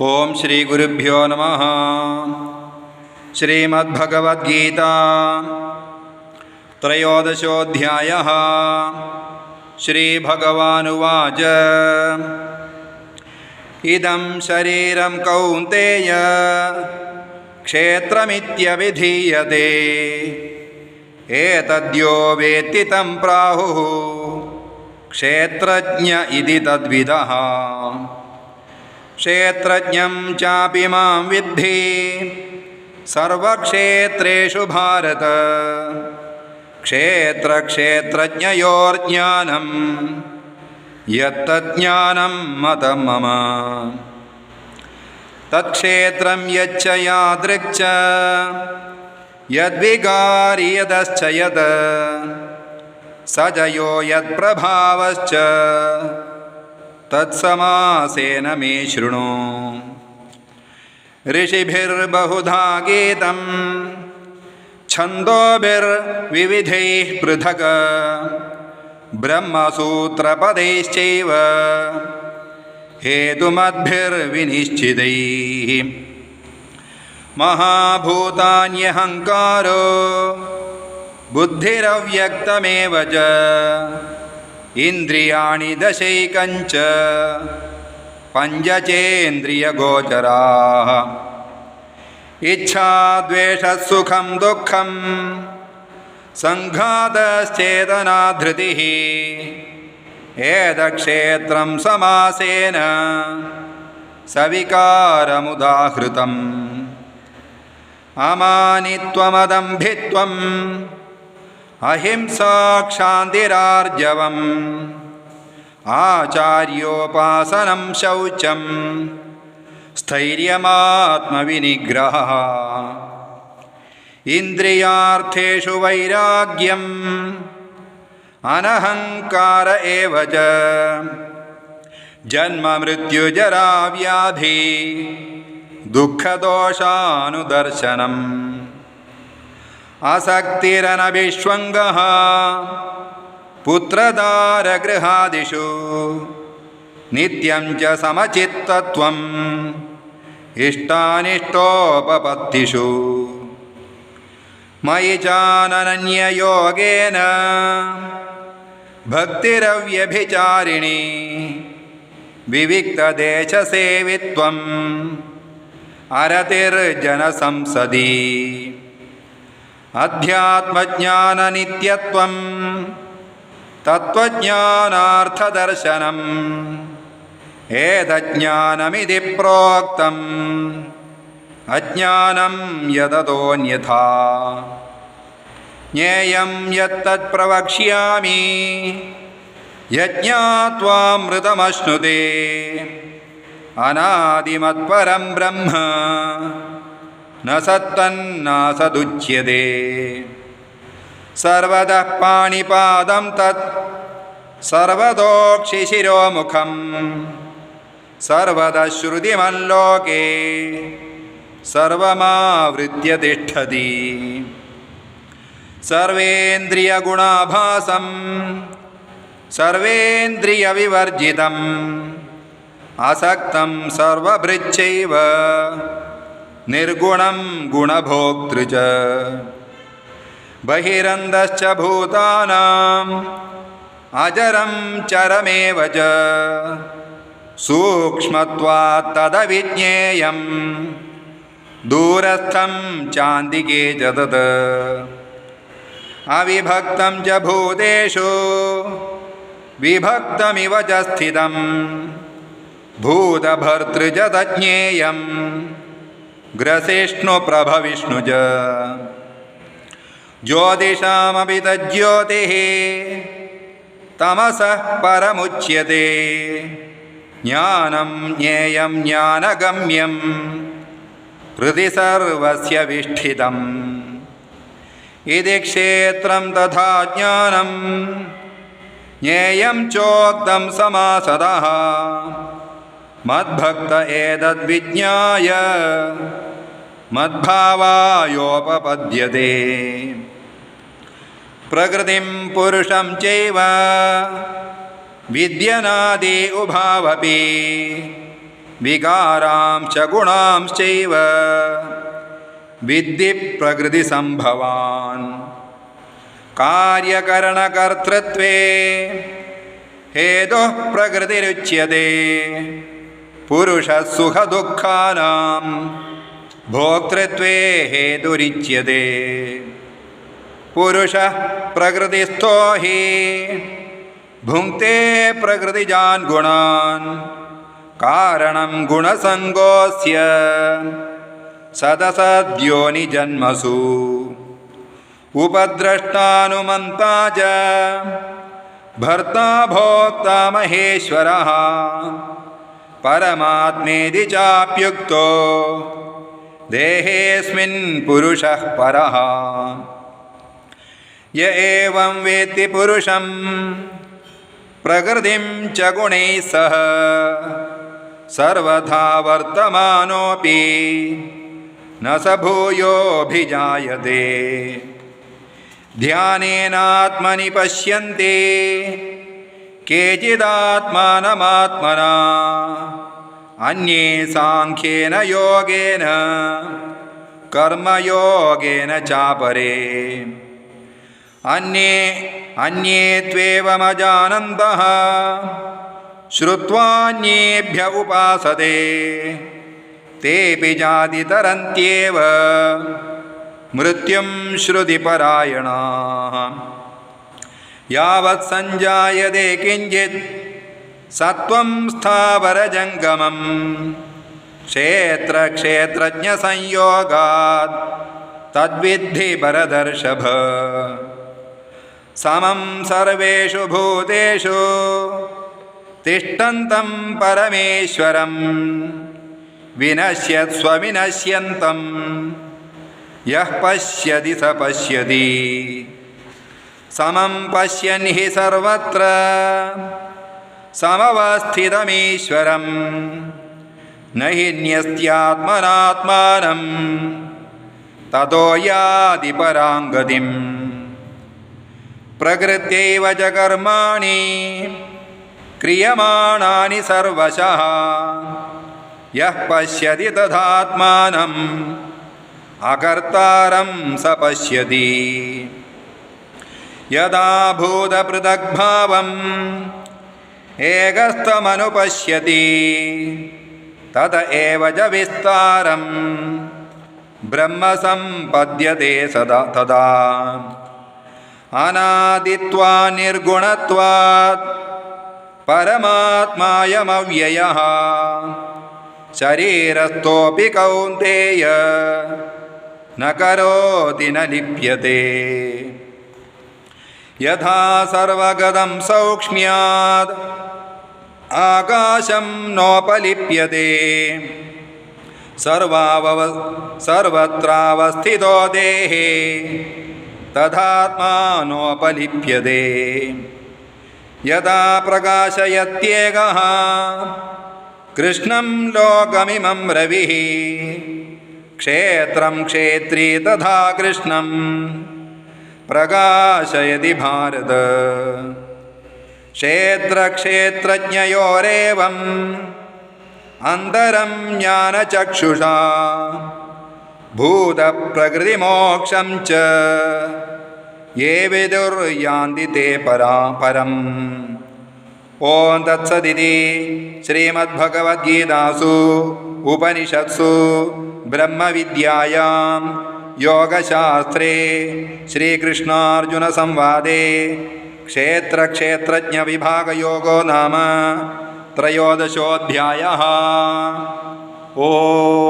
ओं श्री गुरुभ्यो नमः। श्रीमद्भगवद्गीता त्रयोदशोऽध्यायः। श्रीभगवानुवाच इदं शरीरं कौन्तेय क्षेत्रमित्यभिधीयते एतद्यो वेत्ति तं प्राहुः क्षेत्रज्ञ इति तद्विदः। क्षेत्रज्ञं चापि मां विद्धि सर्वक्षेत्रेषु भारत। क्षेत्रक्षेत्रज्ञयोर्ज्ञानं यत्तज्ज्ञानं मतं मम। तत्क्षेत्रं यच्च यादृक् च यद्विकारी यदश्च यत् स जयो यत्प्रभावश्च तत्समासेन मे शृणु। ऋषिभिर्बहुधा गीतं छन्दोभिर्विविधैः पृथक् ब्रह्मसूत्रपदैश्चैव हेतुमद्भिर्विनिश्चितैः। महाभूतान्यहङ्कारो बुद्धिरव्यक्तमेव च इन्द्रियाणि दशैकञ्च पञ्चचेन्द्रियगोचराः। इच्छा द्वेषः सुखं दुःखं सङ्घातश्चेतना धृतिः एतत्क्षेत्रं समासेन सविकारमुदाहृतम्। अमानित्वमदम्भित्वम् अहिंसा क्षान्तिरार्जवम् आचार्योपासनं शौचं स्थैर्यमात्मविनिग्रहः। इन्द्रियार्थेषु वैराग्यम् अनहङ्कार एव च जन्ममृत्युजरा व्याधि दुःखदोषानुदर्शनम्। आसक्तिरनभिष्वङ्गः पुत्रदारगृहादिषु नित्यं च समचित्तत्वम् इष्टानिष्टोपपत्तिषु। मयि चानन्ययोगेन भक्तिरव्यभिचारिणी विविक्तदेशसेवित्वम् अरतिर्जनसंसदि। अध्यात्मज्ञाननित्यत्वं तत्त्वज्ञानार्थदर्शनम् एतज्ज्ञानमिति प्रोक्तम् अज्ञानं यदतोऽन्यथा। ज्ञेयं यत्तत् प्रवक्ष्यामि यज्ञात्वामृतमश्नुते अनादिमत्परं ब्रह्म न सत्तन्नासदुच्यते। सर्वतः पाणिपादं तत् सर्वतोक्षिशिरोमुखं सर्वतः श्रुतिमल्लोके सर्वमावृत्य तिष्ठति। सर्वेन्द्रियगुणाभासं सर्वेन्द्रियविवर्जितम् असक्तं सर्वभृच्चैव निर्गुणं गुणभोक्तृ च। बहिरन्तश्च भूतानाम् अजरं चरमेव च सूक्ष्मत्वात् तदविज्ञेयं दूरस्थं चान्तिके च तत्। अविभक्तं च भूतेषु विभक्तमिव च स्थितं भूतभर्तृ च तज्ज्ञेयं ग्रसिष्णुप्रभविष्णु च। ज्योतिषामपि तज्ज्योतिः तमसः परमुच्यते ज्ञानं ज्ञेयं ज्ञानगम्यं हृदि सर्वस्य विष्ठितम्। इति क्षेत्रं तथा ज्ञानं ज्ञेयं चोक्तं समासदः मद्भक्त एतद्विज्ञाय मद्भावायोपपद्यते। प्रकृतिं पुरुषं चैव विद्यनादि उभावपि ವಿಕಾರಾಂಶ್ಚ ಗುಣಾಂಶ್ಚೈವ ವಿದ್ಧಿ ಪ್ರಕೃತಿಸಂಭವಾನ್. ಕಾರ್ಯಕರಣಕರ್ತೃತ್ವೇ ಹೇತುಃ ಪ್ರಕೃತಿರುಚ್ಯತೆ. ಪುರುಷಃ ಸುಖದುಃಖಾನಾಂ ಭೋಕ್ತೃತ್ವೇ ಹೇತುರಿಚ್ಯತೆ. ಪುರುಷಃ ಪ್ರಕೃತಿಸ್ಥೋ ಹಿ ಭುಂಕ್ತೆ ಪ್ರಕೃತಿಜಾನ್ ಗುಣಾನ್. ಕಾರಣಂ ಗುಣಸಂಗೋಸ್ಯ ಸದಸದ್ಯೋನಿಜನ್ಮಸು. ಉಪದ್ರಷ್ಟಾನುಮಂತಾ ಚ ಭರ್ತಾ ಭೋಕ್ತಾ ಮಹೇಶ್ವರಃ. ಪರಮಾತ್ಮೇತಿ ಚಾಪ್ಯುಕ್ತೋ ದೇಹೇಸ್ಮಿನ್ ಪುರುಷಃ ಪರಃ. ಯ ಏವಂ ವೇತ್ತಿ ಪುರುಷಂ ಪ್ರಕೃತಿಂ ಚ ಗುಣೈಃ ಸಹ ಸರ್ವಥಾ ವರ್ತಮಾನೋಪಿ ನ ಸ ಭೂಯೋಭಿಜಾಯತೆ. ಧ್ಯಾನೇನಾತ್ಮನಿ ಪಶ್ಯಂತಿ ಕೇಚಿದಾತ್ಮಾನಮಾತ್ಮನಾ ಅನ್ಯೇ ಸಾಂಖ್ಯೇನ ಯೋಗೇನ ಕರ್ಮಯೋಗೇನ ಚಾಪರೇ. ಅನ್ಯೇ ತ್ವೇವಮಜಾನಂತಃ ಶ್ರುತ್ವಾನ್ಯೇಭ್ಯ ಉಪಾಸತೆ. ತೇಪಿ ಜಾತಿತರಂತ್ಯೇವ ಮೃತ್ಯುಂ ಶ್ರುತಿಪರಾಯಣಾಃ. ಯಾವತ್ ಸಂಜಾಯತೆ ಕಿಂಚಿತ್ ಸತ್ವಂ ಸ್ಥಾವರಜಂಗಮಂ ಕ್ಷೇತ್ರಜ್ಞ ಸಂಯೋಗಾತ್ ತದ್ವಿದ್ಧಿ ಭರತರ್ಷಭ. ಸಮಂ ಸರ್ವೇಷು ಭೂತೇಷು ತಿಷ್ಠಂತಂ ಪರಮೇಶ್ವರಂ ವಿನಶ್ಯತ್ಸ್ವ ವಿನಶ್ಯಂತಂ ಯಃ ಪಶ್ಯತಿ ಸ ಪಶ್ಯತಿ. ಸಮಂ ಪಶ್ಯನ್ ಹಿ ಸರ್ವತ್ರ ಸಮವಸ್ಥಿತಮೀಶ್ವರಂ ನ ಹಿ ನ್ಯಸ್ತ್ಯಾತ್ಮನಾತ್ಮಾನಂ ತತೋ ಯಾತಿ ಪರಾಂ ಗತಿಂ. ಪ್ರಕೃತ್ಯೈವ ಚ ಕರ್ಮಾಣಿ ಕ್ರಿಯಮಾಣಾನಿ ಸರ್ವಶಃ ಯಃ ಪಶ್ಯತಿ ತದಾತ್ಮಾನಂ ಅಕರ್ತಾರಂ ಸ ಪಶ್ಯತಿ. ಯದಾ ಭೂತಪೃಥಗ್ಭಾವಂ ಏಕಸ್ಥಮನುಪಶ್ಯತಿ ತತ ಏವ ಚ ವಿಸ್ತಾರಂ ಬ್ರಹ್ಮ ಸಂಪದ್ಯತೆ ತದಾ. ಅನಾದಿತ್ವಾ ನಿರ್ಗುಣತ್ವಾತ್ ಪರಮಾತ್ಮಾಯಮವ್ಯಯಃ ಶರೀರಸ್ಥೋಪಿ ಕೌಂತೇಯ ನ ಕರೋತಿ ನ ಲಿಪ್ಯತೆ. ಯಥಾ ಸರ್ವಗತಂ ಸೌಕ್ಷ್ಮ್ಯಾತ್ ಆಕಾಶಂ ನೋಪಲಿಪ್ಯತೆ ಸರ್ವತ್ರಾವಸ್ಥಿತೋ ದೇಹೇ ತಥಾತ್ಮಾನೋಪಲಿಪ್ಯತೆ. ಯದಾ ಪ್ರಕಾಶಯತ್ಯೇಕಃ ಕೃಷ್ಣಂ ಲೋಕಮಿಮಂ ರವಿಃ ಕ್ಷೇತ್ರಂ ಕ್ಷೇತ್ರೀ ತಥಾ ಕೃಷ್ಣಂ ಪ್ರಕಾಶಯತಿ ಭಾರತ. ಕ್ಷೇತ್ರಜ್ಞಯೋರೇವಂ ಅಂತರಂ ಜ್ಞಾನಚಕ್ಷುಷಾ ಭೂತಪ್ರಕೃತಿಮೋಕ್ಷಂ ಚ ಯೇ ವಿದುರ್ಯಾಂತಿ ತೇ ಪರಂ. ಓಂ ತತ್ಸದಿತಿ ಶ್ರೀಮದ್ಭಗವದ್ಗೀತಾಸು ಉಪನಿಷತ್ಸು ಬ್ರಹ್ಮವಿದ್ಯಾಯಾಂ ಯೋಗಶಾಸ್ತ್ರೇ ಶ್ರೀಕೃಷ್ಣಾರ್ಜುನಸಂವಾದೇ ಕ್ಷೇತ್ರಜ್ಞವಿಭಾಗಯೋಗೋ ನಾಮ ತ್ರಯೋದಶೋऽಧ್ಯಾಯಃ. ಓಂ